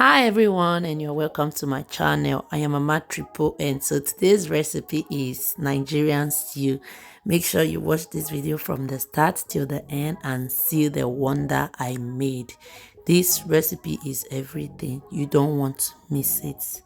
Hi everyone, and you're welcome to my channel. I am Mama Triple, and so today's recipe is Nigerian stew. Make sure you watch this video from the start till the end and see the wonder I made. This recipe is everything. You don't want to miss it.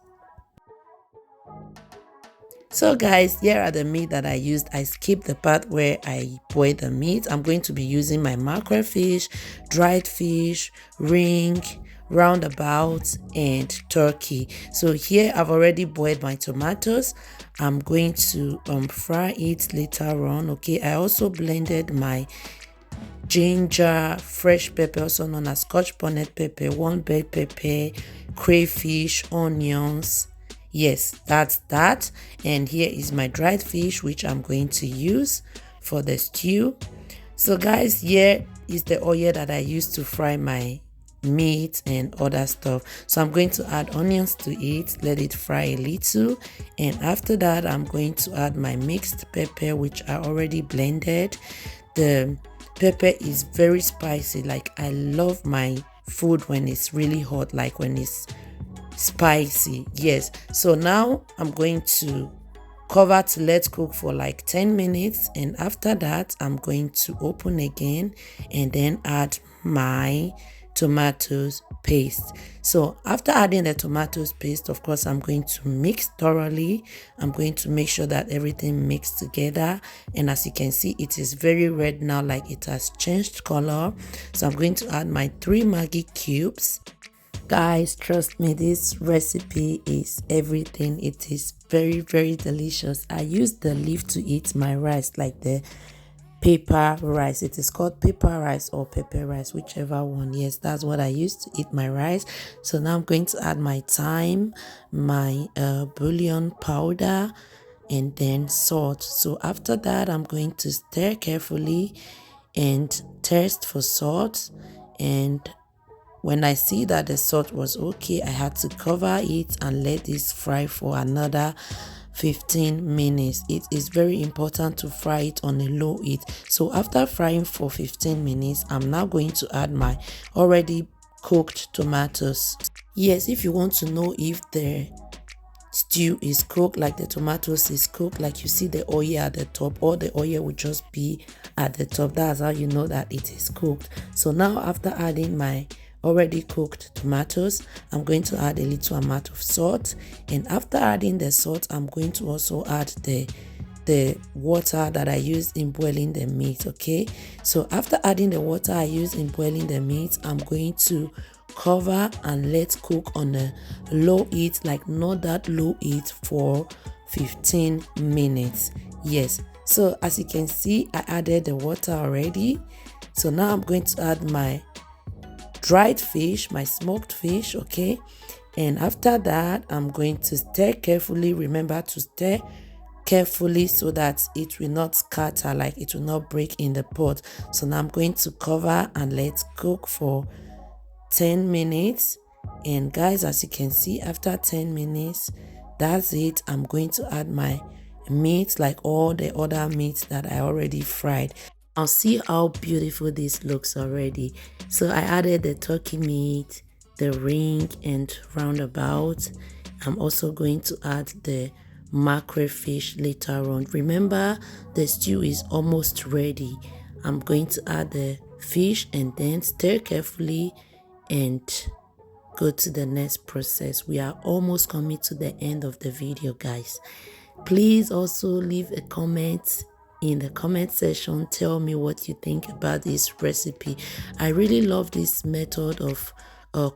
So guys, here are the meat that I used. I skipped the part where I boiled the meat. I'm going to be using my mackerel fish, dried fish, ring, roundabout, and turkey. So here I've already boiled my tomatoes. I'm going to fry it later on. Okay, I also blended my ginger, fresh pepper, also known as Scotch bonnet pepper, one bell pepper, crayfish, onions. Yes, that's that. And here is my dried fish, which I'm going to use for the stew. So guys, here is the oil that I used to fry my meat and other stuff. So I'm going to add onions to it, let it fry a little, and after that I'm going to add my mixed pepper, which I already blended. The pepper is very spicy. Like, I love my food when it's really hot, like when it's spicy. Yes, so now I'm going to cover to let cook for like 10 minutes, and after that I'm going to open again and then add my tomatoes paste. So after adding the tomatoes paste, of course, I'm going to mix thoroughly. I'm going to make sure that everything mixed together, and as you can see, it is very red now, like it has changed color. So I'm going to add my 3 Maggi cubes. Guys, trust me, this recipe is everything. It is very delicious. I use the leaf to eat my rice, like the paper rice. It is called paper rice or pepper rice, whichever one. Yes, that's what I use to eat my rice. So now I'm going to add my thyme, my bouillon powder, and then salt. So after that, I'm going to stir carefully and taste for salt. And when I see that the salt was okay, I had to cover it and let this fry for another 15 minutes. It is very important to fry it on a low heat. So after frying for 15 minutes, I'm now going to add my already cooked tomatoes. Yes, if you want to know if the stew is cooked, like the tomatoes is cooked, like you see the oil at the top, or the oil will just be at the top, that's how you know that it is cooked. So now after adding my already cooked tomatoes, I'm going to add a little amount of salt, and after adding the salt, I'm going to also add the water that I used in boiling the meat. Okay, so after adding the water I used in boiling the meat, I'm going to cover and let cook on a low heat, like not that low heat, for 15 minutes. Yes, so as you can see, I added the water already. So now I'm going to add my dried fish, my smoked fish. Okay, and after that I'm going to stir carefully. Remember to stir carefully so that it will not scatter, like it will not break in the pot. So now I'm going to cover and let cook for 10 minutes. And guys, as you can see, after 10 minutes, that's it. I'm going to add my meat, like all the other meats that I already fried. I'll see how beautiful this looks already. So I added the turkey meat, the ring, and roundabout. I'm also going to add the mackerel fish later on. Remember, the stew is almost ready. I'm going to add the fish and then stir carefully and go to the next process. We are almost coming to the end of the video, guys. Please also leave a comment in the comment section. Tell me what you think about this recipe. I really love this method of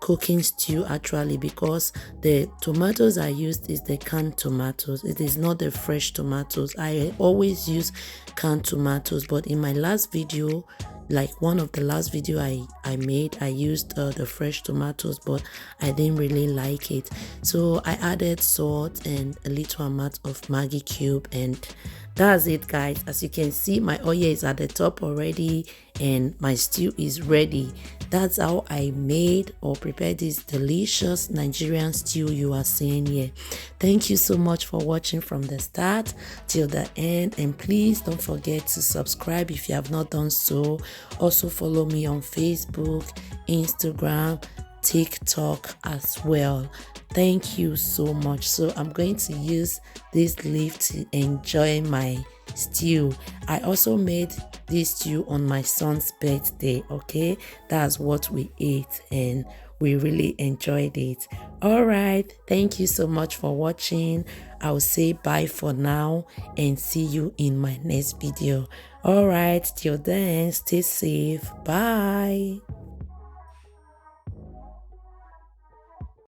cooking stew, actually, because the tomatoes I used is the canned tomatoes. It is not the fresh tomatoes. I always use canned tomatoes, but in my last video, like one of the last video I made, I used the fresh tomatoes, but I didn't really like it. So I added salt and a little amount of Maggi cube, and that's it, guys. As you can see, my oil is at the top already and my stew is ready. That's how I made or prepared this delicious Nigerian stew you are seeing here. Thank you so much for watching from the start till the end, and please don't forget to subscribe if you have not done so. Also follow me on Facebook, Instagram, TikTok as well. Thank you so much. So I'm going to use this leaf to enjoy my stew. I also made this stew on my son's birthday. Okay, that's what we ate and we really enjoyed it. All right, thank you so much for watching. I'll say bye for now and see you in my next video. All right, till then, stay safe. Bye.